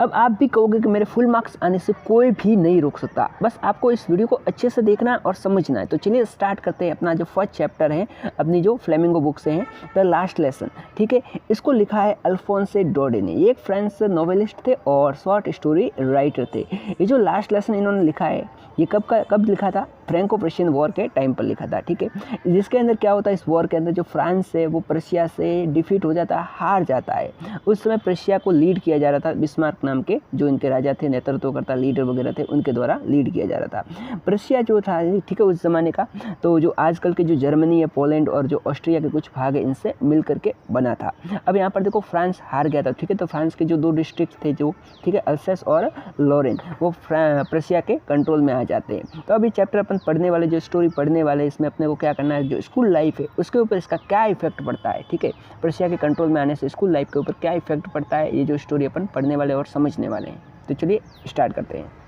अब आप भी कहोगे कि मेरे फुल मार्क्स आने से कोई भी नहीं रोक सकता, बस आपको इस वीडियो को अच्छे से देखना है और समझना है। तो चलिए स्टार्ट करते हैं। अपना जो फर्स्ट चैप्टर है अपनी जो फ्लेमिंगो बुक से है, द लास्ट लेसन, ठीक है। इसको लिखा है अल्फोंसे डोडे ने। ये एक फ्रेंच नॉवेलिस्ट थे और शॉर्ट स्टोरी राइटर थे। ये जो लास्ट लेसन इन्होंने लिखा है ये कब लिखा था? फ्रैंको प्रशियन वॉर के टाइम पर लिखा था, ठीक है। जिसके अंदर क्या होता है, इस वॉर के अंदर जो फ्रांस है वो प्रशिया से डिफीट हो जाता है, हार जाता है। उस समय प्रशिया को लीड किया जा रहा था बिस्मार्क नाम के जो इनके राजा थे, नेतृत्वकर्ता लीडर वगैरह थे, उनके द्वारा लीड किया जा रहा था। प्रशिया जो था, ठीक है, उस ज़माने का, तो जो आजकल के जो जर्मनी है, पोलैंड और जो ऑस्ट्रिया के कुछ भाग है, इनसे मिल करके बना था। अब यहाँ पर देखो फ्रांस हार गया था, ठीक है। तो फ्रांस के जो 2 डिस्ट्रिक्ट थे जो, ठीक है, अल्सेस और लॉरेन, वो प्रशिया के कंट्रोल में आ जाते हैं। तो अभी चैप्टर अपन पढ़ने वाले, जो स्टोरी पढ़ने वाले, इसमें अपने को क्या करना है, जो स्कूल लाइफ है उसके ऊपर इसका क्या इफेक्ट पड़ता है, ठीक है। प्रशिया के कंट्रोल में आने से स्कूल लाइफ के ऊपर क्या इफेक्ट पड़ता है, ये जो स्टोरी अपन पढ़ने वाले और समझने वाले हैं। तो चलिए स्टार्ट करते हैं।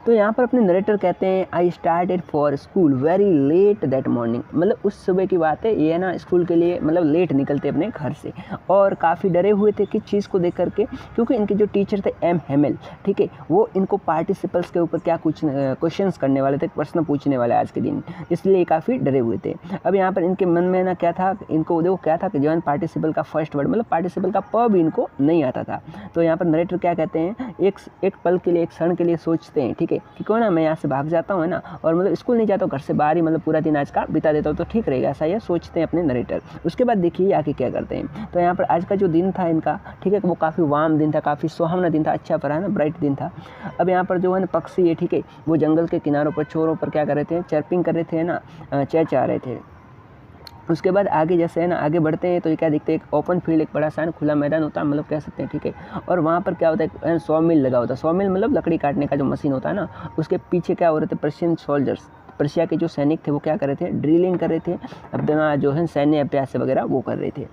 तो यहाँ पर अपने नरेटर कहते हैं, I started for school very let that morning. मतलब उस सुबह की बात है, ये ना स्कूल के लिए मतलब लेट निकलते अपने घर से और काफ़ी डरे हुए थे किस चीज़ को देख करके, क्योंकि इनके जो टीचर थे एम हेमेल, ठीक है, वो इनको पार्टिसिपल्स के ऊपर क्या कुछ क्वेश्चंस करने वाले थे, प्रश्न पूछने वाले आज के दिन, इसलिए काफ़ी डरे हुए थे। अब यहाँ पर इनके मन में ना क्या था, इनको देखो क्या था कि जो पार्टिसिपल का फर्स्ट वर्ड मतलब पार्टिसिपल का प भी इनको नहीं आता था। तो यहाँ पर नरेटर क्या कहते हैं, एक पल के लिए, एक क्षण के लिए सोचते हैं, ठीक है, कि क्यों ना मैं यहाँ से भाग जाता हूँ, है ना, और मतलब स्कूल नहीं जाता हूँ, घर से बाहर ही मतलब पूरा दिन आज का बिता देता हूँ तो ठीक रहेगा, ऐसा ये सोचते हैं अपने नरेटर। उसके बाद देखिए आगे क्या करते हैं। तो यहाँ पर आज का जो दिन था इनका, ठीक है, वो काफ़ी वार्म दिन था, काफ़ी सुहावना दिन था, अच्छा भरा है ना, ब्राइट दिन था। अब यहाँ पर जो है ना पक्षी है, ठीक है, वो जंगल के किनारों पर, छोरों पर क्या कर रहे थे, चर्पिंग कर रहे थे ना, चहचहा रहे थे। उसके बाद आगे जैसे है ना आगे बढ़ते हैं तो ये क्या दिखते हैं, एक ओपन फील्ड, एक बड़ा सा खुला मैदान होता है, मतलब कह सकते हैं, ठीक है। और वहाँ पर क्या होता है, सॉ मिल लगा होता है। सॉ मिल मतलब लकड़ी काटने का जो मशीन होता है ना, उसके पीछे क्या हो रहे थे, पर्शियन सोल्जर्स, पर्शिया के जो सैनिक थे वो क्या कर रहे थे, ड्रिलिंग कर रहे थे, अपना जो है सैन्य अभ्यास वगैरह वो कर रहे थे।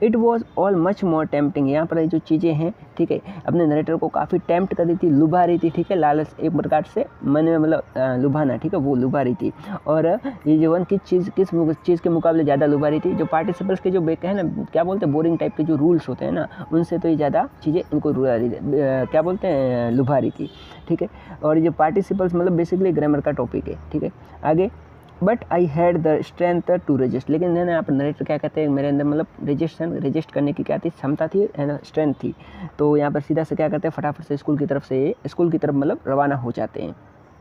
It was all much more tempting. यहाँ पर जो चीज़ें हैं, ठीक है, अपने नरेटर को काफ़ी टेम्प्ट कर रही थी, लुभा रही थी, ठीक है, लालच एक प्रकार से मन में मतलब लुभाना, ठीक है, वो लुभा रही थी। और ये जो है किस चीज़ के मुकाबले ज़्यादा लुभा रही थी, जो पार्टिसिपल्स के जो बेक है ना, क्या बोलते हैं, बोरिंग टाइप के जो रूल्स होते हैं ना, उनसे तो ये ज़्यादा चीज़ें इनको क्या बोलते हैं, लुभा रही थी, ठीक है। और ये जो पार्टिसिपल्स मतलब बेसिकली ग्रामर का टॉपिक है, ठीक है। आगे, but I had the strength to resist. लेकिन मैंने यहाँ पर नरेटर क्या कहते हैं, मेरे अंदर मतलब रजिस्ट करने की क्या थी, क्षमता थी, स्ट्रेंथ थी। तो यहाँ पर सीधा से क्या करते हैं, फटाफट से स्कूल की तरफ मतलब रवाना हो जाते हैं।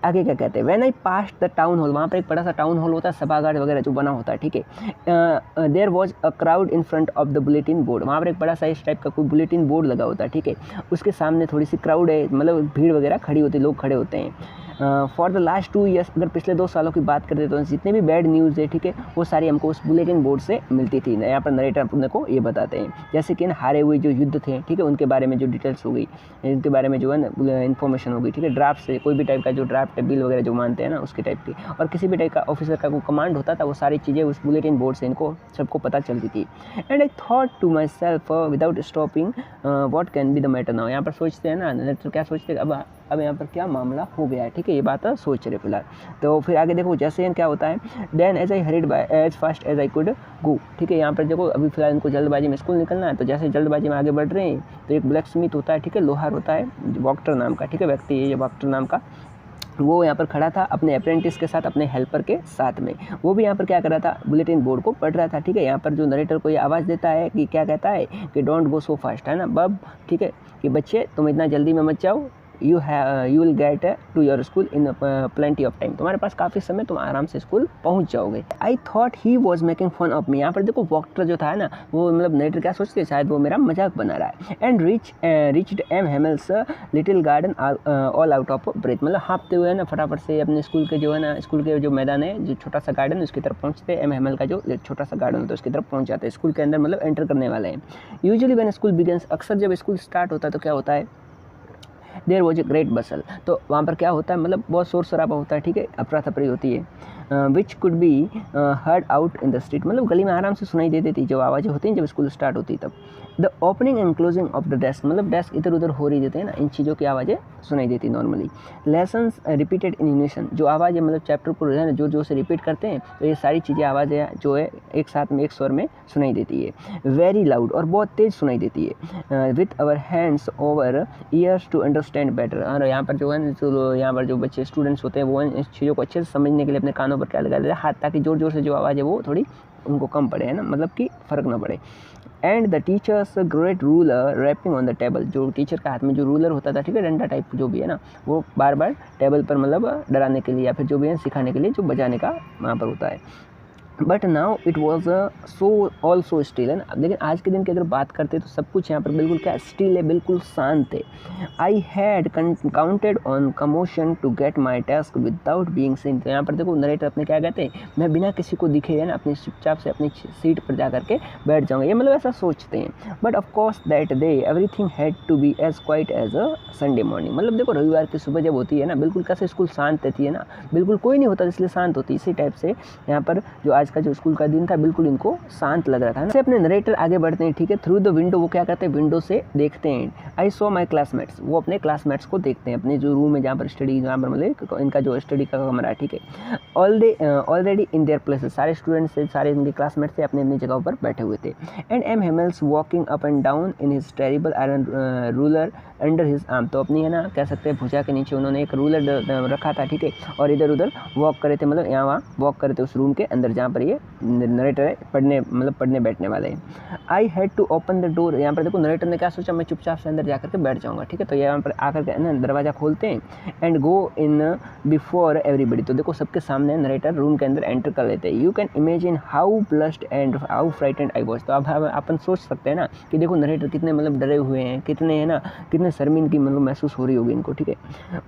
आगे क्या कहते हैं, when I pass the town hall, वहाँ पर एक बड़ा सा टाउन हॉल होता है, सभागार वगैरह जो बना होता है, ठीक है। There was a crowd in front of the bulletin board. वहाँ पर एक बड़ा सा इस टाइप का कोई बुलेटिन बोर्ड लगा होता है, ठीक है। उसके सामने थोड़ी सी क्राउड है, मतलब भीड़ वगैरह खड़ी होती है, लोग खड़े होते हैं। फॉर द लास्ट 2 ईयर्स, अगर पिछले 2 सालों की बात करते तो जितने भी बैड न्यूज़ है, ठीक है, वो सारी हमको उस बुलेटिन बोर्ड से मिलती थी। यहाँ पर नरेटर अपने को ये बताते हैं, जैसे कि हारे हुए जो युद्ध थे, ठीक है, उनके बारे में जो डिटेल्स हो गई, इनके बारे में जो है ना इन्फॉर्मेशन हो गई, ठीक है। ड्राफ्ट से कोई भी टाइप का जो ड्राफ्ट बिल वगैरह जो मानते हैं ना, उसके टाइप की, और किसी भी टाइप का ऑफिसर का कोई कमांड होता था, वो सारी चीज़ें उस बुलेटिन बोर्ड से इनको सबको पता चलती थी। And I thought to myself without stopping what can be the matter now. यहाँ पर सोचते हैं ना नरेटर, क्या सोचते हैं, अब यहाँ पर क्या मामला हो गया है, ठीक है, ये बात सोच रहे फिलहाल। तो फिर आगे देखो जैसे क्या होता है, then as I hurried by as fast as I could go, ठीक है। यहाँ पर देखो अभी फिलहाल इनको जल्दबाजी में स्कूल निकलना है, तो जैसे जल्दबाजी में आगे बढ़ रहे हैं तो एक ब्लैक स्मिथ होता है, ठीक है, लोहार होता है, वॉक्टर नाम का, ठीक है, व्यक्ति, ये वॉक्टर नाम का, वो यहाँ पर खड़ा था अपने अप्रेंटिस के साथ, अपने हेल्पर के साथ में। वो भी यहाँ पर क्या कर रहा था, बुलेटिन बोर्ड को पढ़ रहा था, ठीक है। यहाँ पर जो नरेटर को ये आवाज़ देता है कि क्या कहता है कि डोंट गो सो फास्ट, है ना बब, ठीक है, कि बच्चे तुम इतना जल्दी में मत जाओ, you will get to your school in plenty of time. तुम्हारे पास काफ़ी समय, तुम आराम से स्कूल पहुंच जाओगे। I thought he was making fun of me. यहाँ पर देखो वॉक्टर जो था ना, वो मतलब नरेटर क्या सोचते, शायद वो मेरा मजाक बना रहा है। And reached M Hamel's little garden all out of breath. मतलब हाँपते हुए ना फटाफट से अपने स्कूल के जो है ना, स्कूल के जो मैदान है, जो छोटा सा गार्डन, उसकी तरफ पहुँचते हैं। एम हेमल का जो छोटा सा गार्डन होता है उसकी तरफ पहुँच जाते हैं, स्कूल के अंदर मतलब एंटर करने वाले हैं। यूजुअली व्हेन स्कूल बिगिंस, अक्सर जब स्कूल स्टार्ट होता है तो क्या होता है, देयर वॉज ए ग्रेट बसल। तो वहाँ पर क्या होता है, मतलब बहुत शोर शराबा होता है, ठीक है, अफरा तफरी होती है। Which could be heard out in the street, मतलब गली में आराम से सुनाई देती थी जो आवाज़ें होती हैं जब स्कूल स्टार्ट होती तब। The opening and closing of the desk, मतलब डेस्क इधर उधर हो रही देते हैं ना, इन चीज़ों की आवाज़ें सुनाई देती normally. Lessons repeated in unison, जो आवाज़ें मतलब चैप्टर को है ना जोर जोर से रिपीट करते हैं तो ये सारी चीज़ें आवाज़ें जो है एक साथ में एक स्वर में सुनाई देती है। वेरी लाउड, और बहुत तेज़ सुनाई देती है। With our hands over ears to understand better, और यहाँ पर जो है ना जो यहाँ पर जो बच्चे स्टूडेंट्स होते हैं वो इन चीज़ों को अच्छे से समझने के लिए अपने कानों पर क्या लगा देते हैं, हाथ, ताकि जोर जोर से जो आवाज़ है वो थोड़ी उनको कम पड़े, है ना, मतलब कि फ़र्क ना पड़े। And the teacher's great ruler rapping on the table, जो टीचर का हाथ में जो रूलर होता था, ठीक है, डंडा टाइप जो भी है ना, वो बार बार टेबल पर मतलब डराने के लिए या फिर जो भी है सिखाने के लिए जो बजाने का वहाँ पर होता है। But now it was so all so still, है ना। लेकिन आज के दिन की अगर बात करते हैं तो सब कुछ यहाँ पर बिल्कुल क्या स्टिल है, बिल्कुल शांत है। I had counted on commotion to get my task without being seen, तो यहाँ पर देखो नरेटर अपने क्या कहते हैं, मैं बिना किसी को दिखे है ना अपनी चुपचाप से अपनी सीट पर जा करके बैठ जाऊँगा, ये मतलब ऐसा सोचते हैं। But of course that day everything had to be as quiet as a Sunday morning, मतलब देखो रविवार की सुबह जब होती है ना बिल्कुल कैसे स्कूल शांत रहती है ना, बिल्कुल कोई नहीं होता इसलिए शांत होती। इसी टाइप से यहाँ पर जो आज का जो स्कूल का दिन था बिल्कुल इनको शांत लग रहा था ना। अपने नरेटर आगे बढ़ते हैं, ठीक है, थ्रू द विंडो, वो क्या करते हैं विंडो से देखते हैं। आई सॉ माई क्लासमेट्स, वो अपने क्लासमेट्स को देखते हैं, अपने जो रूम है जहाँ पर स्टडी, जहाँ पर मतलब इनका जो स्टडी का कमरा है, ठीक है। ऑलरेडी इन देयर प्लेसेस, सारे स्टूडेंट्स से, सारे इनके क्लासमेट्स से अपनी अपनी जगहों पर बैठे हुए थे। And M Hamel's walking up and down in his terrible iron ruler under his arm, तो अपनी है ना कह सकते हैं भुजा के नीचे उन्होंने एक रूलर रखा था, ठीक है, और इधर उधर वॉक करे थे, मतलब यहाँ वहाँ वॉक करे थे उस रूम के अंदर जहाँ पर ये नरेटर है पढ़ने बैठने वाले हैं। I had to open the door, यहाँ पर देखो नरेटर ने क्या सोचा, मैं चुपचाप से अंदर जाकर के बैठ जाऊँगा, ठीक है, तो यहाँ पर आकर के ना दरवाज़ा खोलते हैं। And go in before everybody, तो देखो सबके सामने नरेटर रूम के अंदर एंटर कर लेते हैं। You can imagine how blushed and how frightened I was, तो अब अपन सोच सकते हैं ना कि देखो नरेटर कितने मतलब डरे हुए हैं, कितने है ना, कितने शर्मिंदगी मतलब महसूस हो रही होगी इनको, ठीक है।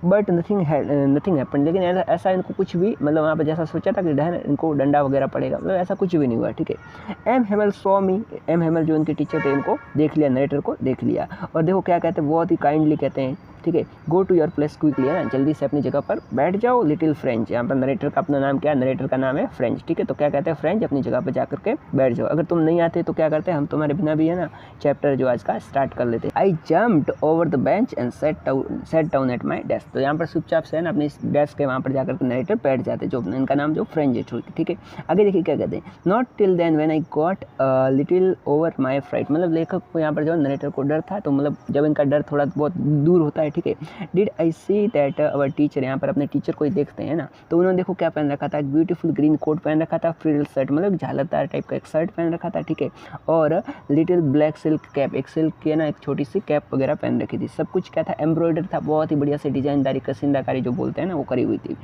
बट नथिंग हैपेंड, लेकिन ऐसा इनको कुछ भी मतलब वहाँ पर जैसा सोचा था कि इनको डंडा वगैरह पड़ेगा, मतलब ऐसा कुछ भी नहीं हुआ, ठीक है। M Hemal saw me, M Hemal जो इनके टीचर थे इनको देख लिया, नरेटर को देख लिया, और देखो क्या कहते हैं, बहुत ही काइंडली कहते हैं, ठीक है, go to your place quickly, है ना, जल्दी से अपनी जगह पर बैठ जाओ लिटिल फ्रेंच, यहाँ पर नरेटर का अपना नाम क्या है, नरेटर का नाम है फ्रेंच, ठीक है, तो क्या कहते हैं फ्रेंच, अपनी जगह पर जाकर के बैठ जाओ, अगर तुम नहीं आते तो क्या करते हैं हम तुम्हारे बिना भी है ना चैप्टर जो आज का स्टार्ट कर लेते। आई jumped over the bench and set down at my desk, तो यहाँ पर चुपचाप से है ना अपनी डेस्क के वहाँ पर जाकर के नरेटर बैठ जाते, जो इनका नाम जो फ्रेंच है, ठीक है। आगे देखिए क्या कहते हैं, not till then when I got little over my fright, मतलब लेखक को यहाँ पर जो नरेटर को डर था, तो मतलब जब इनका डर थोड़ा बहुत दूर होता है, ठीक है। Did I see that our teacher, यहाँ पर अपने टीचर को ही देखते हैं ना, तो उन्होंने देखो क्या पहन रखा था, एक ब्यूटीफुल ग्रीन कोट पहन रखा था, फ्रिल शर्ट मतलब झालरदार टाइप का एक शर्ट पहन रखा था, ठीक है, और लिटिल ब्लैक सिल्क कैप, एक सिल्क की ना एक छोटी सी कैप वगैरह पहन रखी थी। सब कुछ क्या था, एम्ब्रॉयडर था, बहुत ही बढ़िया से डिजाइनदारी कसिंदाकारी जो बोलते हैं ना वो करी हुई थी।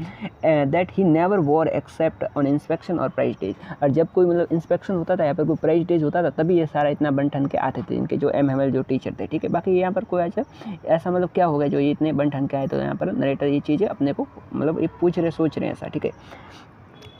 That he never war except on inspection और प्राइज डेज, और जब कोई मतलब इंस्पेक्शन होता था या फिर कोई प्राइज डेज होता था तभी ये सारा इतना बन ठन के आते थे इनके जो एम हेमल जो टीचर थे, ठीक है। बाकी यहाँ पर कोई ऐसा मतलब क्या हो गया जो ये इतने बन ठन के आए, तो यहाँ पर नरेटर ये चीज़ें अपने को मतलब ये पूछ रहे सोच रहे हैं ऐसा, ठीक है।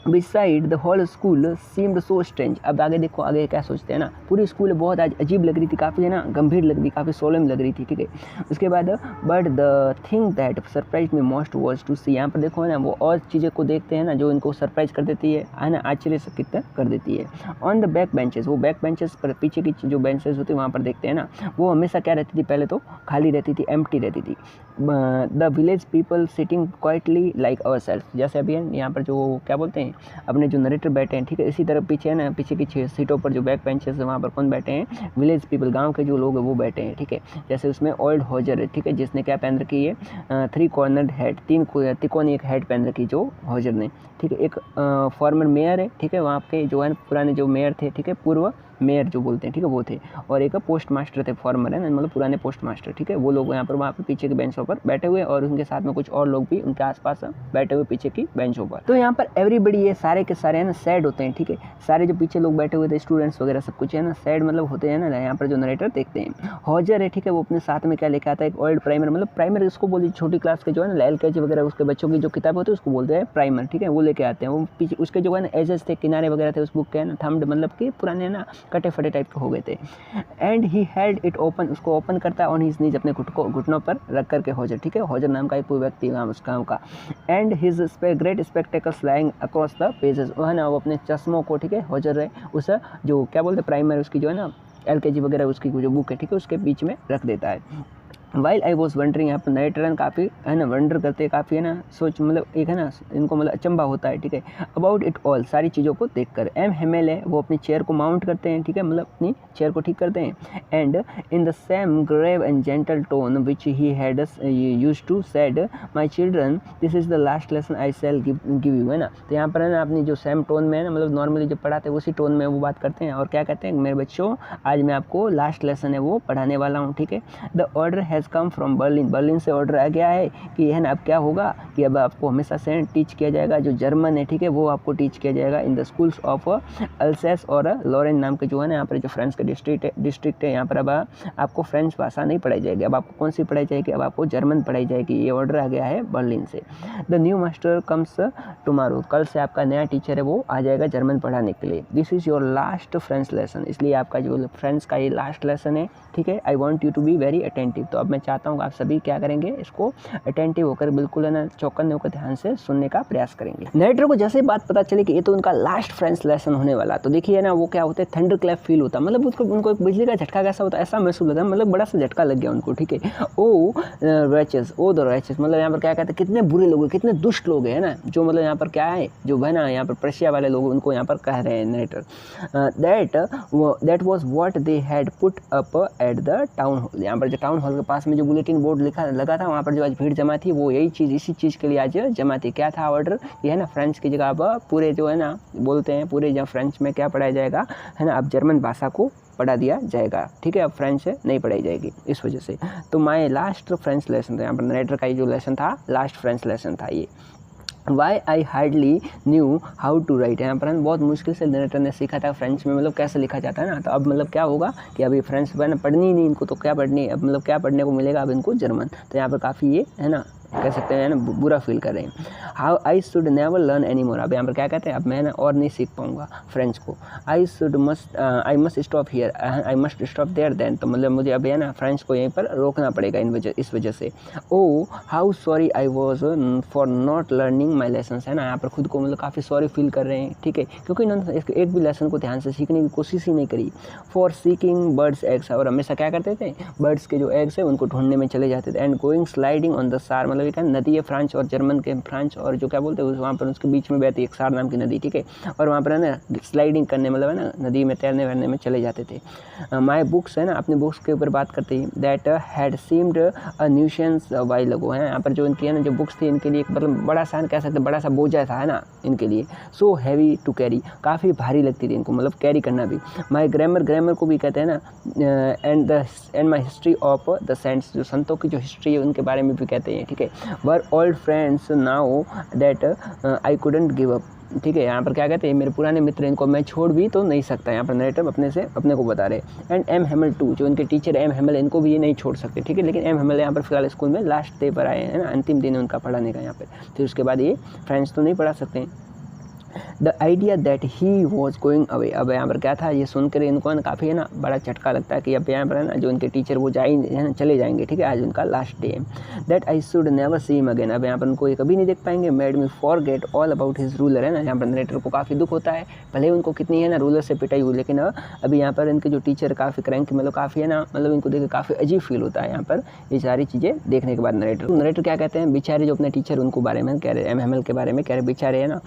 Beside the whole school seemed so strange, अब आगे देखो आगे क्या सोचते हैं ना, पूरी स्कूल बहुत आज अजीब लग रही थी, काफ़ी है ना गंभीर लग रही, काफ़ी सोलम लग रही थी, ठीक है। उसके बाद but the thing that surprise me most was to see, यहाँ पर देखो है ना वो और चीज़ें को देखते हैं ना जो इनको सरप्राइज कर देती है ना, आश्चर्यचकित कर देती है। ऑन द बैक बेंचेस, वो बैक बेंचेस पर पीछे की जो बेंचेस होती है वहाँ पर देखते हैं ना, वो हमेशा क्या रहती थी, पहले तो खाली रहती थी, एम्प्टी रहती थी। The village people sitting quietly like our self, जैसे अभी यहाँ पर जो क्या बोलते हैं अपने जो नरेटर बैठे हैं, ठीक है, इसी तरह पीछे है ना पीछे की 6 सीटों पर जो बैक बेंचेस है वहाँ पर कौन बैठे हैं, विलेज पीपल, गांव के जो लोग हैं वो बैठे हैं, ठीक है। जैसे उसमें ओल्ड होजर है, ठीक है, जिसने क्या पहन रखी है, 3 कॉर्नर्ड हेड, 3 तिकोनी एक हेड पहन रखी जो होजर ने, ठीक है। एक फॉर्मर मेयर है, ठीक है, वहाँ के जो है पुराने जो मेयर थे, ठीक है, पूर्व मेयर जो बोलते हैं, ठीक है, वो थे, और एक पोस्ट मास्टर थे, फॉर्मर है ना मतलब पुराने पोस्ट मास्टर, ठीक है, वो लोग यहाँ पर वहाँ पर पीछे के बेंचों पर बैठे हुए, और उनके साथ में कुछ और लोग भी उनके आसपास बैठे हुए पीछे की बेंचों पर। तो यहाँ पर एवरीबडी ये सारे के सारे है ना सैड होते हैं, ठीक है, सारे जो पीछे लोग बैठे हुए थे स्टूडेंट्स वगैरह सब कुछ है ना सैड मतलब होते हैं ना, यहाँ पर जो नरेटर देखते हैं। हॉजर है, ठीक है, वो अपने साथ में क्या लेके आता है, एक ओल्ड प्राइमर, मतलब प्राइमर इसको बोलते छोटी क्लास के जो है ना LKG वगैरह उसके बच्चों की जो किताब होती है उसको बोलते हैं प्राइमर, ठीक है, वो लेके आते हैं। वो पीछे उसके जो है ना एजेस थे, किनारे वगैरह थे उस बुक के है ना थम्ड, मतलब कि पुराने है ना कटे फटे टाइप के हो गए थे। And he held it open, उसको ओपन करता है ऑन हिज नीज, अपने घुटनों पर रख करके होजर, ठीक है, होजर नाम का एक कोई व्यक्ति नाम उस काम का। And his great spectacles lying across the pages, वो है ना, वो अपने चश्मों को, ठीक है, होजर है उस जो क्या बोलते हैं प्राइमरी उसकी जो है ना LKG वगैरह उसकी जो बुक है, ठीक है, उसके बीच में रख देता है। वाइल आई वॉज वंडरिंग, यहाँ पर नरेटर काफ़ी है ना वंडर करते हैं, काफ़ी है ना सोच, मतलब एक है ना इनको मतलब अचंभा होता है, ठीक है, अबाउट इट ऑल, सारी चीज़ों को देखकर। एम हेमेल है, वो अपनी चेयर को माउंट करते हैं, ठीक है, मतलब अपनी चेयर को ठीक करते हैं। And in the same grave and gentle tone which he had used to said, my children this is the last lesson I shall give you, है ना। तो यहाँ पर है ना अपनी जो सेम टोन में है ना, मतलब नॉर्मली जो पढ़ाते हैं उसी टोन में वो बात करते हैं, और क्या कहते हैं, मेरे बच्चों आज मैं आपको लास्ट लेसन है वो पढ़ाने वाला हूँ, ठीक है। The order has come from Berlin, Berlin से ऑर्डर आ गया है कि है ना अब क्या होगा कि अब आपको हमेशा से टीच किया जाएगा, जो जर्मन है, ठीक है, वो आपको टीच किया जाएगा इन द स्कूल्स ऑफ अल्सेस और लॉरेन नाम के जो है ना यहाँ पर जो फ्रांस का डिस्ट्रिक्ट है, यहाँ पर अब आपको फ्रेंच भाषा नहीं पढ़ाई जाएगी, अब आपको कौन सी पढ़ाई जाएगी, अब आपको जर्मन पढ़ाई जाएगी, ये ऑर्डर आ गया है बर्लिन से। The new master comes tomorrow, कल से आपका नया टीचर है वो आ जाएगा जर्मन पढ़ाने के लिए। This is your last French lesson, इसलिए आपका जो फ्रेंच का ये लास्ट लेसन है, ठीक है। I want you to be very attentive, तो अब मैं चाहता हूँ आप सभी क्या करेंगे, इसको अटेंटिव होकर बिल्कुल है ना चौकन्ने होकर ध्यान से सुनने का प्रयास करेंगे। नरेटर को जैसे बात पता चली कि ये तो उनका लास्ट फ्रेंच लेसन होने वाला, तो देखिए ना वो क्या होता है, थंडर क्लैप फील होता है, मतलब उनको एक बिजली का झटका कैसा होता है ऐसा महसूस होता है, मतलब बड़ा सा झटका लग गया उनको, ठीक है। ओ रैचेस, ओ द रैचेस, मतलब यहाँ पर क्या कहते हैं, कितने बुरे लोग हैं, कितने दुष्ट लोग हैं, है ना, जो मतलब यहाँ पर क्या है, जो है ना यहाँ पर प्रशिया वाले लोग उनको यहाँ पर कह रहे हैं narrator. That was what they had put up at the town hall, यहाँ पर जो टाउन हॉल के पास में जो बुलेटिन बोर्ड लगा था वहाँ पर जो आज भीड़ जमा थी, वो यही चीज़, इसी चीज़ के लिए आज जमा थी। क्या था ऑर्डर, ये है ना फ्रेंच की जगह अब पूरे जो है ना बोलते हैं पूरे जब फ्रेंच में क्या पढ़ाया जाएगा, है ना, अब जर्मन भाषा को पढ़ा दिया जाएगा, ठीक है, अब फ्रेंच नहीं पढ़ाई जाएगी इस वजह से। तो माय लास्ट फ्रेंच लेसन था, यहाँ पर नरेटर का ये जो लेसन था लास्ट फ्रेंच लेसन था ये। Why I hardly knew how to write, यहाँ पर बहुत मुश्किल से नरेटर ने सीखा था फ्रेंच में मतलब कैसे लिखा जाता है ना, तो अब मतलब क्या होगा कि अभी फ्रेंच में पढ़नी ही नहीं इनको, तो क्या पढ़नी, अब मतलब क्या पढ़ने को मिलेगा अब इनको जर्मन, तो यहाँ पर काफ़ी ये है ना कह सकते हैं ना बुरा फील कर रहे हैं। How I should never learn any more, अब यहाँ पर क्या कहते हैं, अब मैं ना और नहीं सीख पाऊंगा फ्रेंच को। I must stop here, I must stop there then, तो मतलब मुझे अब है ना फ्रेंच को यहीं पर रोकना पड़ेगा इस वजह से। Oh how sorry I was for not learning my lesson, है ना, यहाँ पर खुद को मतलब काफ़ी सॉरी फील कर रहे हैं, ठीक है, क्योंकि इन्होंने एक भी लेसन को ध्यान से सीखने की कोशिश ही नहीं करी। फॉर सीकिंग बर्ड्स एग्स, और हमेशा क्या करते थे, बर्ड्स के जो एग्स है उनको ढूंढने में चले जाते थे। And going sliding on the सार, मतलब एक नदी है फ्रांच और जर्मन के, फ्रांच और जो क्या बोलते हैं वहाँ पर उसके बीच में बहती है एक सार नाम की नदी, ठीक है, और वहाँ पर है ना स्लाइडिंग करने मतलब है ना नदी में तैरने वैरने में चले जाते थे। माई बुक्स है ना, अपनी बुक्स के ऊपर बात करते हैं, that had seemed a nuisance while ago, है यहाँ पर जो इनकी है ना जो बुक्स थी इनके लिए मतलब बड़ा सा कह सकते बड़ा सा बोझा था, है ना इनके लिए। सो हैवी टू कैरी, काफ़ी भारी लगती थी इनको मतलब कैरी करना भी। माई ग्रामर को भी कहते हैं ना, and my history of the saints, जो संतों की जो हिस्ट्री है उनके बारे में भी कहते हैं, ठीक है। Were old friends now that I couldn't give up, ठीक है, यहाँ पर क्या कहते हैं मेरे पुराने मित्र, इनको मैं छोड़ भी तो नहीं सकता, यहाँ पर नरेटर अपने को बता रहे। एंड एम हेमल टू, जो इनके टीचर एम हेमल, इनको भी ये नहीं छोड़ सकते, ठीक है, लेकिन एम हेमल यहाँ पर फिलहाल स्कूल में लास्ट डे पर आए हैं ना, अंतिम दिन है उनका पढ़ाने का यहाँ पर, फिर उसके बाद ये फ्रेंच तो नहीं पढ़ा सकते हैं। The idea that he was going away, अब यहाँ पर क्या था ये सुनकर इनको ना काफ़ी है ना बड़ा झटका लगता है कि अब यहाँ पर है ना जो उनके टीचर वो चले जाएंगे, ठीक है, आज उनका लास्ट डे है। That I should never see him again, अब यहाँ पर उनको ये कभी नहीं देख पाएंगे। Made me forget all about his ruler, है ना, यहाँ पर नरेटर को काफ़ी दुख होता है, भले ही उनको कितनी है ना रूलर से पिटाई हुई, लेकिन अभी यहाँ पर इनके जो टीचर काफ़ी क्रैंक मतलब काफ़ी है ना मतलब इनको देख काफ़ी अजीब फील होता है यहाँ पर ये सारी चीज़ें देखने के बाद। नरेटर क्या कहते हैं, बेचारे जो अपने टीचर उनको बारे में कह रहे एम हेमल के बारे में कह रहे बेचारे, है ना,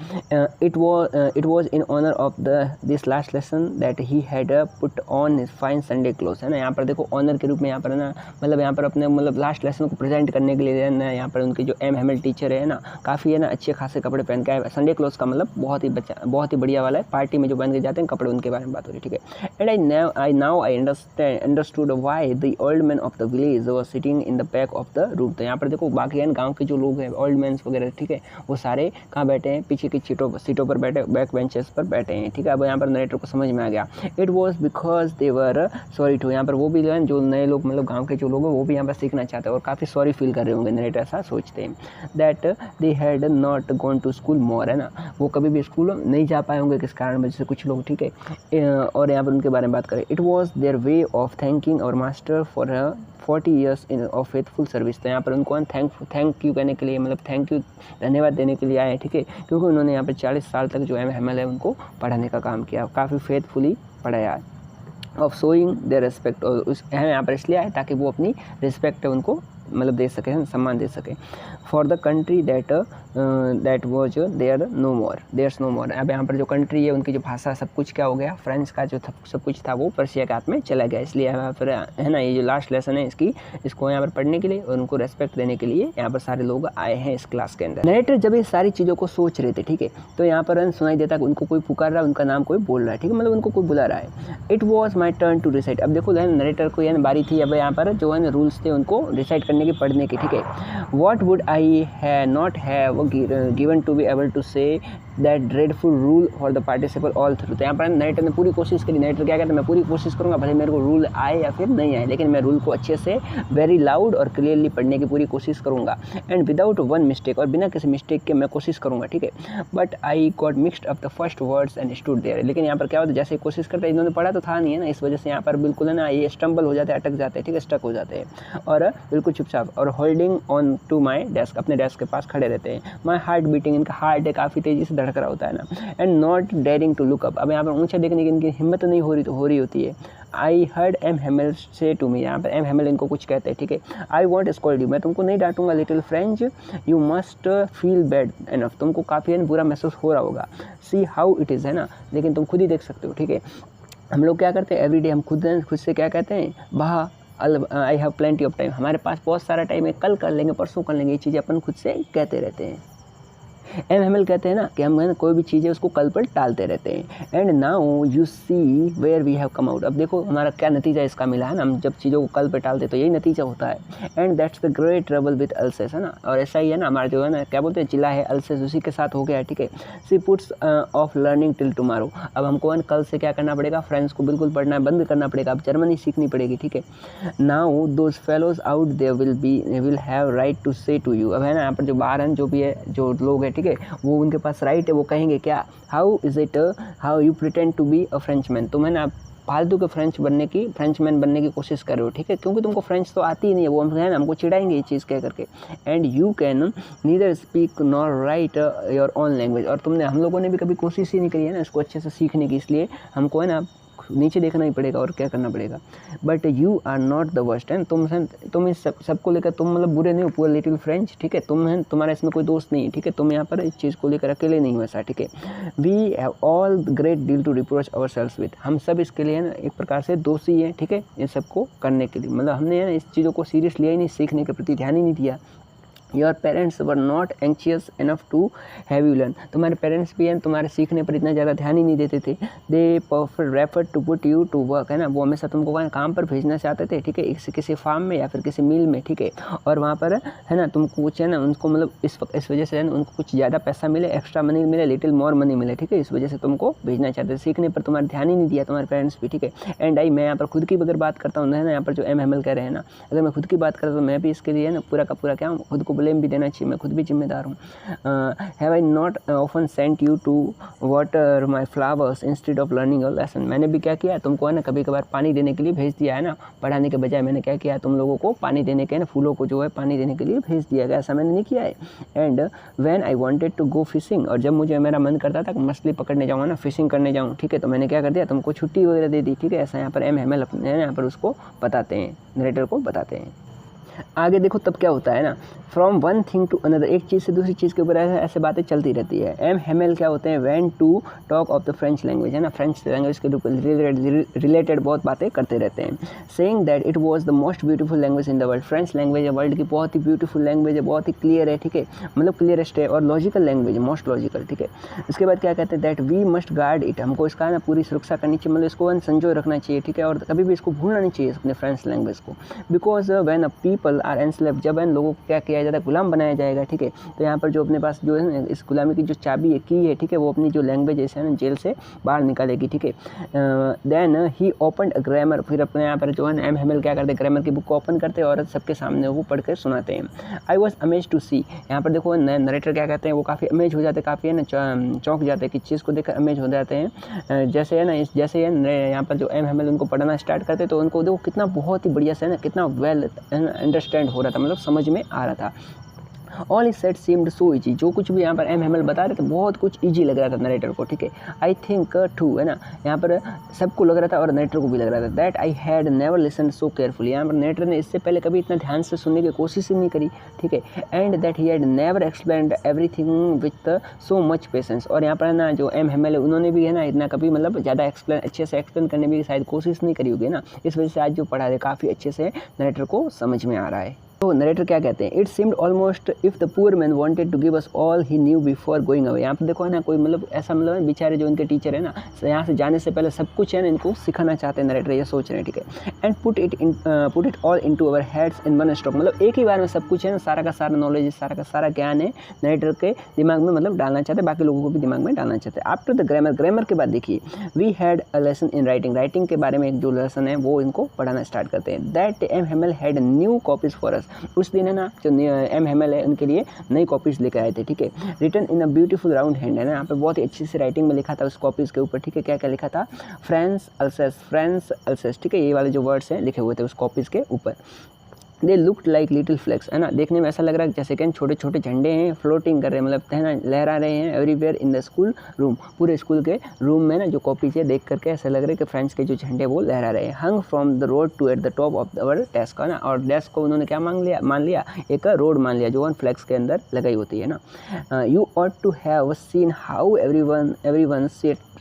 it was in honor of this last lesson that he had put on his fine Sunday clothes, है ना, यहाँ पर देखो ऑनर के रूप में यहाँ पर ना मतलब यहाँ पर अपने मतलब लास्ट लेसन को प्रेजेंट करने के लिए ना यहाँ पर उनके जो एम हेमल टीचर है ना काफ़ी है ना अच्छे खासे कपड़े पहन के आए। संडे क्लोथ्स का मतलब बहुत ही बढ़िया वाला है, पार्टी में जो पहन के जाते हैं कपड़े उनके बारे में बात हो रही है, ठीक है। And I understood why the old man of the village were sitting in the back of the room, तो यहाँ पर देखो बाकी है गाँव के जो लोग हैं ओल्ड मैन वगैरह, ठीक है, वो सारे कहाँ बैठे हैं, पीछे की सीटों सीटों पर बैठे, बैक बेंचेस पर बैठे हैं, ठीक है। अब यहाँ पर नरेटर को समझ में आ गया, it was because they were sorry too, यहाँ पर वो भी जो नए लोग मतलब गाँव के जो लोग हैं वो भी यहाँ पर सीखना चाहते हैं और काफ़ी सॉरी फील कर रहे होंगे, नरेटर ऐसा सोचते हैं। That they had not gone to school more, है ना, वो कभी भी स्कूल नहीं जा पाए होंगे किस कारण वजह से कुछ लोग, ठीक है। और यहाँ पर उनके बारे में बात करें, it was their way of thanking our master for 40 years in of faithful service. तो यहाँ पर उनको थैंक यू कहने के लिए, मतलब थैंक यू, धन्यवाद देने के लिए आए हैं, ठीक है, क्योंकि उन्होंने यहाँ पर 40 साल तक जो एमएल है उनको पढ़ाने का काम किया, काफ़ी फेथफुली पढ़ाया। ऑफ शोइंग देयर रिस्पेक्ट, और उस यहाँ पर इसलिए आए ताकि वो अपनी रिस्पेक्ट उनको मतलब दे सकें, सम्मान दे सकें। For the country that was their no more, there's no more. अब यहाँ पर जो कंट्री है उनकी जो भाषा सब कुछ क्या हो गया, फ्रेंच का जो सब कुछ था वो पर्शिया के हाथ में चला गया। इसलिए यहाँ पर है ना, ये जो लास्ट लेसन है इसको यहाँ पर पढ़ने के लिए और उनको रेस्पेक्ट देने के लिए यहाँ पर सारे लोग आए हैं इस क्लास के अंदर। नरेटर जब ये सारी चीज़ों को सोच रहे थे, ठीक है, तो यहाँ पर सुनाई देता कि उनको कोई पुकार रहा है, उनका नाम कोई बोल रहा है, ठीक है, मतलब उनको कोई बुला रहा है। It was my turn to recite. अब देखो नरेटर को यानी बारी थी, अब यहाँ पर जो है रूल्स थे उनको रिसाइट करने की, पढ़ने की, ठीक है। What would I have not have given to be able to say that dreadful rule for the participle all through. तो यहाँ पर नरेटर ने पूरी कोशिश करी, नरेटर क्या कहते हैं, मैं पूरी कोशिश करूँगा भले मेरे को रूल आए या फिर नहीं आए, लेकिन मैं रूल को अच्छे से वेरी लाउड और क्लियरली पढ़ने की पूरी कोशिश करूँगा, एंड विदाउट वन मिस्टेक, और बिना किसी मिस्टेक के मैं कोशिश करूँगा, ठीक है। But I got mixed up the first words and stood there. लेकिन यहाँ पर क्या होता है, जैसे कोशिश करते हैं, इन्होंने पढ़ा तो था नहीं है ना, इस वजह से यहाँ पर बिल्कुल है ना ये स्टम्बल हो जाते हैं, अटक जाते हैं, ठीक है, स्टक हो जाते हैं और बिल्कुल चुपचाप, और holding on to my desk, अपने डेस्क के पास खड़े रहते हैं। माई हार्ट बीटिंग, इनका हार्ट है काफ़ी तेज़ी से धड़क रहा होता है ना, and not daring to look up. अब यहाँ पर ऊंचा देखने की इनकी हिम्मत नहीं हो रही होती है। आई हर्ड एम हेमल से टू मी, यहाँ पर एम हेमल इनको कुछ कहते हैं, ठीक है। आई वॉन्ट स्कॉल्ड यू, मैं तुमको नहीं डांटूंगा, little Franz you must feel bad enough, तुमको काफ़ी बुरा महसूस हो रहा होगा। सी हाउ इट इज़, है ना, लेकिन तुम खुद ही देख सकते हो, ठीक है। हम लोग क्या करते हैं एवरीडे, हम खुद से क्या कहते हैं, वाह I have plenty of time, हमारे पास बहुत सारा टाइम है, कल कर लेंगे, परसों कर लेंगे, ये चीज़ें अपन खुद से कहते रहते हैं। एम कहते हैं ना कि हम कोई भी चीज़ है उसको कल पर टालते रहते हैं। And now you see where we have come out, अब देखो हमारा क्या नतीजा इसका मिला है ना, हम जब चीज़ों को कल पर टालते तो यही नतीजा होता है। And that's the great trouble with अल्सेस, है ना, और ऐसा ही है ना, हमारा जो है ना क्या बोलते हैं जिला है अल्सेस, उसी के साथ हो गया है, ठीक है। She puts off learning till tomorrow, अब हमको कल से क्या करना पड़ेगा, फ्रेंड्स को बिल्कुल पढ़ना बंद करना पड़ेगा, अब जर्मनी सीखनी पड़ेगी, ठीक है। Now those fellows out there will have right to say to you, अब है ना यहाँ पर जो बाहर हैं जो भी है जो लोग हैं, ठीक है, वो उनके पास राइट है, वो कहेंगे क्या, how is it how you pretend to be a Frenchman, तुम है ना फालतू के फ्रेंचमैन बनने की कोशिश कर रहे हो, ठीक है, क्योंकि तुमको फ्रेंच तो आती ही नहीं है, वो हम है ना हमको चिढ़ाएंगे ये चीज़ कह करके। And you can neither speak nor right your own language, और तुमने हम लोगों ने भी कभी कोशिश ही नहीं करी है ना इसको अच्छे से सीखने की, इसलिए हमको है ना नीचे देखना ही पड़ेगा और क्या करना पड़ेगा। But you are not the worst, एंड तुम इस सबको लेकर तुम मतलब बुरे नहीं हो, पूरा लिटिल फ्रेंच, ठीक है, तुम्हारा इसमें कोई दोस्त नहीं है, ठीक है, तुम यहाँ पर इस चीज़ को लेकर अकेले नहीं हो ऐसा, ठीक है। We have all great deal to reproach ourselves with, हम सब इसके लिए ना एक प्रकार से दोषी हैं, ठीक है, इन सबको करने के लिए, मतलब हमने है ना इस चीज़ों को सीरियस लिया ही नहीं, सीखने के प्रति ध्यान ही नहीं दिया। Your parents were not anxious enough to have you learn, तुम्हारे पेरेंट्स भी हैं तुम्हारे सीखने पर इतना ज़्यादा ध्यान ही नहीं देते थे। They refer to put you to work, है ना, वो हमेशा तुमको काम पर भेजना चाहते थे, ठीक है, किसी फार्म में या फिर किसी मिल में, ठीक है, और वहाँ पर है ना तुमको कुछ है ना उनको मतलब इस वजह से है ना उनको कुछ ज़्यादा पैसा मिले, एक्स्ट्रा मनी मिले, लिटिल मोर मनी मिले, ठीक है, इस वजह से तुमको भेजना चाहते थे, सीखने पर तुम्हारा ध्यान ही नहीं दिया तुम्हारे पेरेंट्स भी, ठीक है। एंड मैं यहाँ पर खुद की अगर बात करता हूँ है ना, यहाँ पर जो एम कह रहे हैं ना, अगर मैं खुद की बात करता हूँ तो मैं भी इसके लिए ना पूरा का पूरा क्या खुद को ब्लेम भी देना चाहिए, मैं खुद भी जिम्मेदार हूँ। Have I not often sent you to water my flowers instead of learning a lesson, मैंने भी क्या किया तुमको है ना कभी कभार पानी देने के लिए भेज दिया है ना, पढ़ाने के बजाय मैंने क्या किया तुम लोगों को पानी देने के ना फूलों को जो है पानी देने के लिए भेज दिया गया, ऐसा मैंने नहीं किया है। And when I wanted to go fishing, और जब मुझे मेरा मन करता था कि मछली पकड़ने जाऊँ ना, फिशिंग करने जाऊँ, ठीक है, तो मैंने क्या कर दिया तुमको छुट्टी वगैरह दे दी, ठीक है, ऐसा यहाँ पर एम अपने यहाँ पर उसको बताते हैं, नरेटर को बताते हैं। आगे देखो तब क्या होता है ना, from one thing to another, एक चीज़ से दूसरी चीज़ के ऊपर ऐसे बातें चलती रहती है। एम हेमेल क्या होते हैं, went to talk of the French language, है ना, फ्रेंच लैंग्वेज के रिलेटेड बहुत बातें करते रहते हैं। Saying that it was the most beautiful language in the world, French language है वर्ल्ड की बहुत ही ब्यूटीफुल लैंग्वेज है, बहुत ही क्लियर है, ठीक है, मतलब क्लियरेस्ट है, और लॉजिकल लैंग्वेज है, मोस्ट लॉजिकल, ठीक है। इसके बाद क्या कहते हैं, that we must guard it, हमको इसका ना पूरी सुरक्षा करनी चाहिए, मतलब इसको संजोए रखना चाहिए, ठीक है, और कभी भी इसको भूलना नहीं चाहिए अपने फ्रेंच लैंग्वेज को। Because when a people people are enslaved, जब इन लोगों को क्या किया जाता है, गुलाम बनाया जाएगा, ठीक है। तो यहाँ पर जो अपने पास जो है इस गुलामी की जो चाबी है, की है, ठीक है, वो अपनी जो लैंग्वेज है ना जेल से बाहर निकालेगी, ठीक है। Then he opened a grammar, फिर अपने यहाँ पर जो है एम हेमल क्या करते हैं, ग्रामर की बुक को ओपन करते हैं और सबके सामने वो पढ़ कर सुनाते हैं। I was amaze to see, यहाँ पर देखो नरेटर क्या कहते हैं, वो काफ़ी अमेज हो जाते हैं, काफ़ी है ना चौंक जाते हैं, किस चीज़ को देखकर अमेज हो जाते हैं। जैसे है ना जैसे यहाँ पर जो एम हेमल उनको पढ़ना स्टार्ट करते तो उनको देखो कितना बहुत ही बढ़िया से है ना, कितना वेल अंडरस्टैंड हो रहा था, मतलब समझ में आ रहा था। All is set seemed so easy, जो कुछ भी यहाँ पर एम हेमल बता रहे थे बहुत कुछ ईजी लग रहा था नरेटर को, ठीक है। आई थिंक टू, है ना, यहाँ पर सबको लग रहा था और नरेटर को भी लग रहा था। That I had never listen so carefully, यहाँ पर नरेटर ने इससे पहले कभी इतना ध्यान से सुनने की कोशिश ही नहीं करी, ठीक है। And that he had never explained everything with so much patience, और यहाँ पर ना जो एम हेमल है उन्होंने भी है ना इतना कभी मतलब ज़्यादा अच्छे से एक्सप्लेन करने की शायद कोशिश नहीं करी होगी ना, इस वजह से आज जो पढ़ा रहे काफ़ी अच्छे से नरेटर को समझ में आ रहा है। तो नरेटर क्या कहते हैं, it seemed almost if the poor man wanted to give us all he knew before going away, यहाँ पर देखो है ना कोई मतलब ऐसा मतलब बेचारे जो इनके टीचर है ना, यहाँ से जाने से पहले सब कुछ है ना इनको सिखाना चाहते हैं, नरेटर ये सोच रहे हैं, ठीक है। And put it all into our heads in one stroke, मतलब एक ही बार में सब कुछ है ना, सारा का सारा नॉलेज, सारा का सारा ज्ञान है नरेटर के दिमाग में मतलब डालना चाहते हैं, बाकी लोगों को भी दिमाग में डालना चाहते हैं। आफ्टर द ग्रामर, ग्रामर के बाद देखिए we had a lesson in writing, writing के बारे में एक जो लेसन है वो इनको पढ़ाना स्टार्ट करते हैं। That M Hamel had new copies for us, उस दिन है ना जो एम हेमल है उनके लिए नई कॉपीज लेकर आए थे, ठीक है। Written in a beautiful round hand, है ना, यहाँ पे बहुत ही अच्छी सी राइटिंग में लिखा था उस कॉपीज के ऊपर, ठीक है। क्या क्या लिखा था, फ्रांस अल्सेस, ठीक है, ये वाले जो वर्ड्स हैं लिखे हुए थे उस कॉपीज के ऊपर। They looked like little flags, है ना, देखने में ऐसा लग रहा है जैसे कि छोटे छोटे झंडे हैं, फ्लोटिंग कर रहे हैं, मतलब है ना लहरा रहे हैं everywhere in the school room, पूरे स्कूल के रूम में ना जो कॉपीज है देख करके ऐसा लग रहा है कि फ्रेंच के जो झंडे वो लहरा रहे हैं। Hung from the road to at the top of our desk, है ना, और डेस्क को उन्होंने क्या मान लिया एक रोड मान लिया जो वन फ्लैग्स के अंदर लगाई होती है ना। You ought to have seen how everyone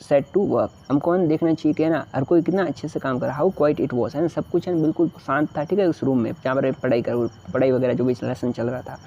set to work, हमको देखना चाहिए कि ना हर कोई कितना अच्छे से काम कर रहा, हाउ क्वाइट इट वॉज, है ना, सब कुछ है ना बिल्कुल शांत था, ठीक है, उस रूम में जहाँ पर पढ़ाई वगैरह जो भी लेसन चल रहा था।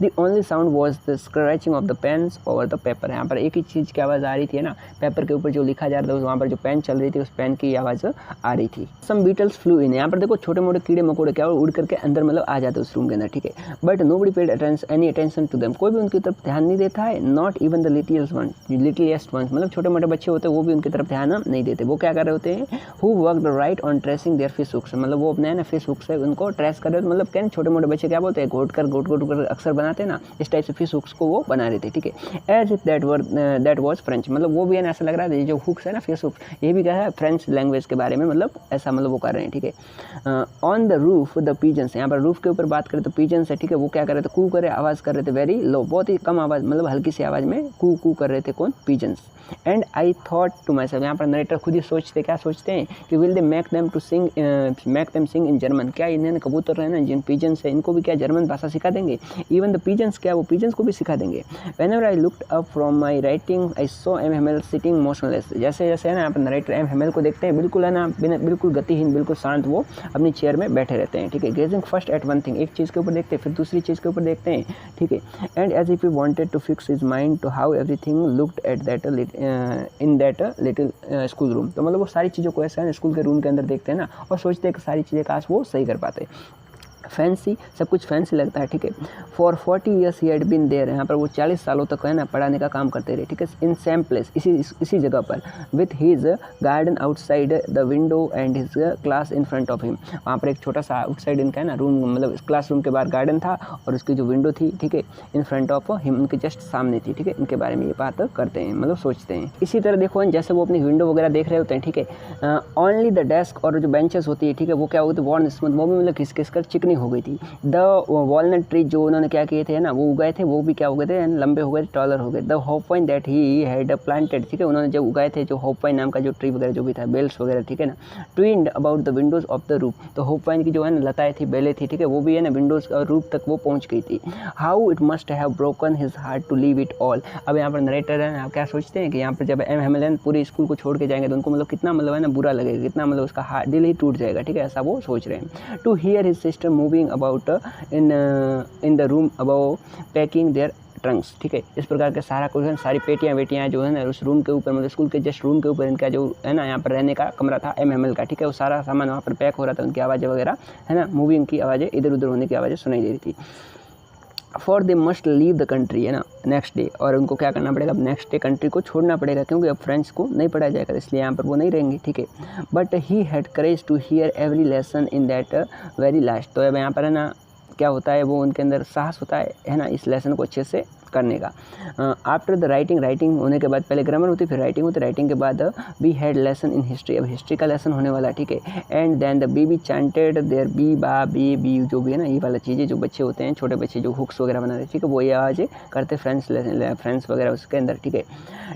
The only sound was the scratching of the pens over the paper, यहाँ पर एक ही चीज़ की आवाज़ आ रही थी ना, पेपर के ऊपर जो लिखा जा रहा था वहाँ पर जो पेन चल रही थी उस पेन की आवाज़ आ रही थी। सम बीटल्स फ्लू इन, यहाँ पर देखो छोटे मोटे कीड़े मकोड़े क्या उड़ करके अंदर मतलब आ जाते उस रूम के अंदर, ठीक है। But nobody paid any attention to them, कोई भी उनकी तरफ ध्यान नहीं देता है। Not even the littlest ones, मतलब छोटे मोटे बच्चे होते हैं वो भी उनकी तरफ ध्यान नहीं देते। वो क्या कर रहे होते हैं, who worked right on tracing their fish hooks, मतलब वो अपने ना फिश हुक से उनको ट्रेस कर रहे थे, मतलब क्या छोटे मोटे बच्चे क्या बोलते हैं घोट कर अक्सर बनाते हैं ना, इस टाइप से फिश हुक्स को वो बना रहे थे, ठीक है। As if that was French, मतलब वो भी है ना ऐसा लग रहा है जो हुक्स है ना फिश हुक्स, ये भी क्या है फ्रेंच लैंग्वेज के बारे में मतलब ऐसा मतलब वो कर रहे हैं, ठीक है। On the roof the pigeons, यहाँ पर रूफ के ऊपर बात करें तो पीजन्स है, ठीक है, वो क्या कर रहे थे, कू करे आवाज़ कर रहे थे, वेरी लो, बहुत ही कम आवाज़, मतलब हल्की सी आवाज़ में कू कर रहे थे, कौन, pigeons. And I thought to myself, यहाँ पर नरेटर खुद ही क्या सोचते हैं कि will they make them sing in German, क्या इन्हें कबूतर है ना जिन पीजन्स है इनको भी क्या जर्मन भाषा सिखा देंगे, इवन द पीजन्स क्या वो पीजन्स को भी सिखा देंगे। Whenever I looked up from my writing I saw M Hamel sitting motionless, जैसे जैसे है ना यहाँ पर नरेटर एम हेमल को देखते हैं बिल्कुल है ना बिल्कुल गतिहीन, बिल्कुल शांत, वो अपनी चेयर में बैठे रहते हैं, ठीक है। Gazing first at one thing, एक चीज़ के ऊपर देखते हैं फिर दूसरी चीज़ के ऊपर देखते हैं, ठीक है। And as if he wanted to fix his mind to how everything looked at that in that little school room, तो मतलब वो सारी चीज़ों को ऐसा है ना स्कूल के रूम के अंदर देखते हैं ना और सोचते हैं कि सारी चीज़ें काश वो सही कर पाते। फैंसी, सब कुछ फैंसी लगता है, ठीक है। For 40 years he had been there, यहाँ पर वो 40 सालों तक है ना पढ़ाने का काम करते रहे, ठीक है। इन सेम प्लेस, इसी जगह पर, with his garden outside the window and his class in front of him, वहाँ पर एक छोटा सा आउटसाइड इनका है ना रूम, मतलब क्लास रूम के बाहर गार्डन था और उसकी जो विंडो थी, ठीक है, इन फ्रंट ऑफ हिम, उनके जस्ट सामने थी, ठीक है। इनके बारे में ये बात करते हैं, मतलब सोचते हैं। इसी तरह देखो जैसे वो अपनी विंडो वगैरह देख रहे होते हैं, ठीक है। ओनली द डेस्क और जो बेंचेस होती है, ठीक है, वो क्या होती है वॉर्न स्मूथ, वो भी मतलब घिस कर चिकनी हो गई थी। द वॉलनट ट्री जो उन्होंने क्या किए थे ना वो उगाए थे, वो भी क्या हो गए थे, लंबे हो गए थे, टॉलर हो गए। The hopvine that he had planted, ठीक है, उन्होंने जब उगाए थे जो होपवाइन नाम का जो ट्री वगैरह जो भी था, बेल्स वगैरह, ठीक है ना, twined about the windows of the roof, तो होपवाइन की जो है ना लताएं थी, बेलें थी, ठीक है, वो भी है ना विंडोज और रूफ तक वो पहुंच गई थी। How it must have broken his heart to leave it all, अब यहाँ पर नरेटर है आप क्या सोचते हैं कि यहाँ पर जब एम हेमल पूरे स्कूल को छोड़ के जाएंगे तो उनको मतलब कितना मतलब है ना बुरा लगेगा, कितना मतलब उसका दिल ही टूट जाएगा, ठीक है, ऐसा वो सोच रहे हैं। To hear his sister moving about in the room about packing their trunks, ठीक है। इस प्रकार के सारा कुछ है, सारी पेटियाँ वेटियाँ जो है ना उस रूम के ऊपर, मतलब स्कूल के जस्ट रूम के ऊपर इनका जो है ना यहाँ पर रहने का कमरा था MML का, ठीक है। वो सारा सामान वहाँ पर पैक हो रहा था, उनकी आवाज़ें वगैरह है ना, मूविंग की आवाज़ें, इधर उधर होने की आवाज़ें सुनाई दे रही थी। For they must leave the country, है ना, नेक्स्ट डे, और उनको क्या करना पड़ेगा, अब नेक्स्ट डे कंट्री को छोड़ना पड़ेगा, क्योंकि अब फ्रेंच को नहीं पढ़ाया जाएगा, इसलिए यहाँ पर वो नहीं रहेंगे, ठीक है। But he had courage to hear every lesson in that very last. तो अब यहाँ पर है ना क्या होता है, वो उनके अंदर साहस होता है ना, इस लेसन को अच्छे से करने का। आफ्टर द राइटिंग होने के बाद, पहले ग्रामर होती फिर राइटिंग होती, राइटिंग के बाद we had lesson in history, अब हिस्ट्री का लेसन होने वाला, ठीक है। And then the baby chanted their be ba be be, जो भी है ना ये वाला चीज़ें, जो बच्चे होते हैं छोटे बच्चे जो हुक्स वगैरह बनाते हैं, ठीक है, वो ये आवाज़ें करते फ्रेंड्स वगैरह उसके अंदर, ठीक है।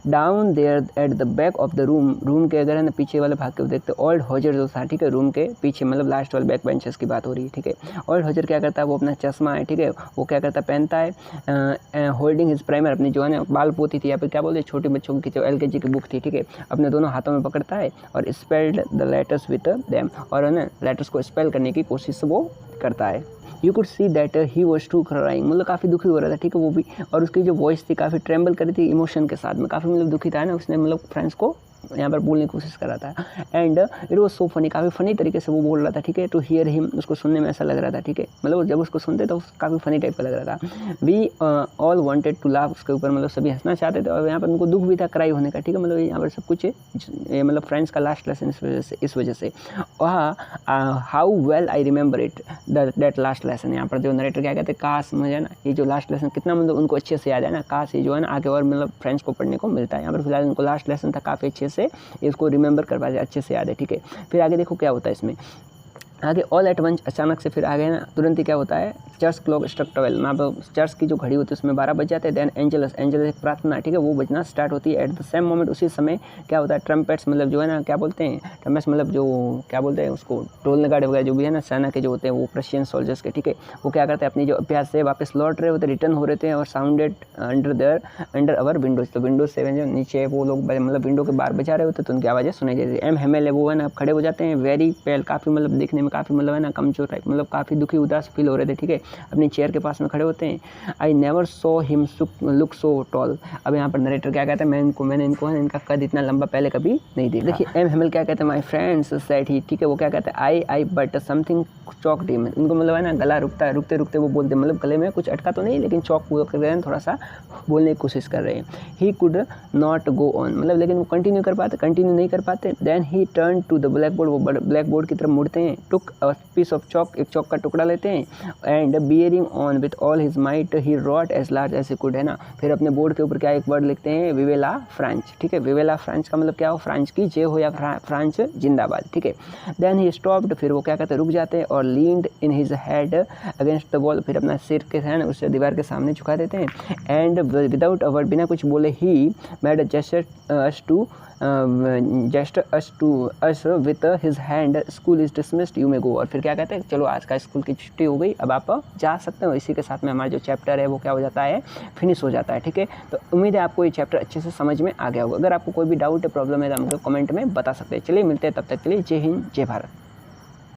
Down there at the back of the room के अगर है ना पीछे वाले भाग के देखते ओल्ड हॉजर जो था, ठीक है, रूम के पीछे, मतलब लास्ट वाले बैक बेंचेस की बात हो रही है, ठीक है। ओल्ड हॉजर क्या करता है, वो अपना चश्मा है, ठीक है, वो क्या करता है, पहनता है, होल्डिंग हिज प्राइमर, अपनी जो है ना बाल पोती थी, या फिर क्या बोलते हैं छोटे बच्चों की जो LKG की बुक थी, ठीक है, अपने दोनों हाथों में पकड़ता है और spelled the letters with them, और है ना लेटर्स को स्पेल करने की कोशिश वो करता है। You could see that he was too crying, मतलब काफ़ी दुखी हो रहा था, ठीक है, वो भी, और उसकी जो वॉइस थी काफ़ी ट्रेम्बल करी थी इमोशन के साथ में, काफ़ी मतलब दुखी था ना, उसने मतलब फ्रेंड्स को यहाँ पर बोलने की कोशिश कर रहा था। And it was so funny, काफ़ी फनी तरीके से वो बोल रहा था, ठीक है, टू हियर हिम, उसको सुनने में ऐसा लग रहा था, ठीक है, मतलब जब उसको सुनते तो काफ़ी फनी टाइप का लग रहा था। We all wanted to laugh, उसके ऊपर मतलब सभी हंसना चाहते थे, और यहाँ पर उनको दुख भी था क्राई होने का, ठीक है, मतलब यहाँ पर सब कुछ मतलब फ्रेंड्स का लास्ट लेसन इस वजह से। How well I remember it that last lesson, यहाँ पर जो नरेटर क्या कहते हैं, काश मुझे ना ये जो लास्ट लेसन कितना मतलब उनको अच्छे से याद है ना, काश ये जो है ना आगे और मतलब फ्रेंड्स को पढ़ने को मिलता है। यहाँ पर फिलहाल उनको लास्ट लेसन था, काफ़ी अच्छे से इसको रिमेंबर कर पाए, अच्छे से याद है, ठीक है। फिर आगे देखो क्या होता है इसमें, आगे ऑल एट वंस, अचानक से फिर आगे ना तुरंत ही क्या होता है, चर्च क्लॉक स्ट्रक 12, वहाँ पर चर्च की जो घड़ी होती है उसमें 12 बज जाते हैं। देन एंजलस एक प्रार्थना, ठीक है, वो बजना स्टार्ट होती है। एट द सेम मोमेंट, उसी समय क्या होता है, ट्रम्पेट्स, मतलब जो है ना क्या बोलते हैं, ट्रम्पेट्स मतलब जो क्या बोलते हैं उसको, ढोल नगाड़े वगैरह जो भी है ना सेना के जो होते हैं वो प्रशियन सोल्जर्स के, ठीक है, वो क्या करते हैं अपनी जो अभ्यास से वापस लौट रहे होते, रिटर्न हो रहे थे, और साउंडेड अंडर अवर विंडोज, तो विंडोज से जो नीचे वो लोग मतलब विंडो के बाहर बजा रहे होते तो उनकी आवाज़ें सुनाई देती थी। MML वो है ना खड़े हो जाते हैं, वेरी पेल, काफ़ी मतलब देखने में काफ़ी मतलब है ना कमजोर टाइप, मतलब काफ़ी दुखी उदास फील हो रहे थे, ठीक है, अपनी चेयर के पास में खड़े होते हैं। I never saw him look so tall, अब यहाँ पर नरेटर क्या कहता है, मैंने इनको है इनका कद इतना लंबा पहले कभी नहीं देखा। देखिए MML क्या कहते हैं, माई फ्रेंड्स सेड ही, ठीक है, वो क्या कहते हैं, आई बट समथिंग चॉक्ड हिम, उनको मतलब है ना गला रुकते रुकते वो बोलते, मतलब गले में कुछ अटका तो नहीं, लेकिन चौक कर रहे हैं, थोड़ा सा बोलने की कोशिश कर रहे हैं। He could not go on, मतलब लेकिन वो कंटिन्यू नहीं कर पाते। Then he turn to the black board, वो ब्लैक बोर्ड की तरफ मुड़ते हैं, took a piece of chalk, एक चौक का टुकड़ा लेते हैं, and bearing on with all his might he wrote as large as he could, है ना, फिर अपने बोर्ड के ऊपर क्या एक वर्ड लिखते हैं, विवेला फ्रांच, ठीक है, विवेला फ्रांच का मतलब क्या हो, फ्रांच की जय हो या फ्रांच जिंदाबाद, ठीक है। देन ही स्टॉप्ड, फिर वो क्या कहते हैं रुक जाते हैं, और leaned in his head against the wall, फिर अपना सिर के है ना उससे दीवार के सामने झुका देते हैं। एंड विदाउट अ वर्ड, बिना कुछ बोले, ही made just us with his hand, school is dismissed, you may go, और फिर क्या कहते हैं, चलो आज का स्कूल की छुट्टी हो गई, अब आप जा सकते हो। इसी के साथ में हमारा जो चैप्टर है वो क्या हो जाता है, फिनिश हो जाता है, ठीक है। तो उम्मीद है आपको ये चैप्टर अच्छे से समझ में आ गया होगा। अगर आपको कोई भी डाउट है, प्रॉब्लम है तो हमको कमेंट में बता सकते हैं। चलिए मिलते हैं, तब तक के लिए जय हिंद जय भारत।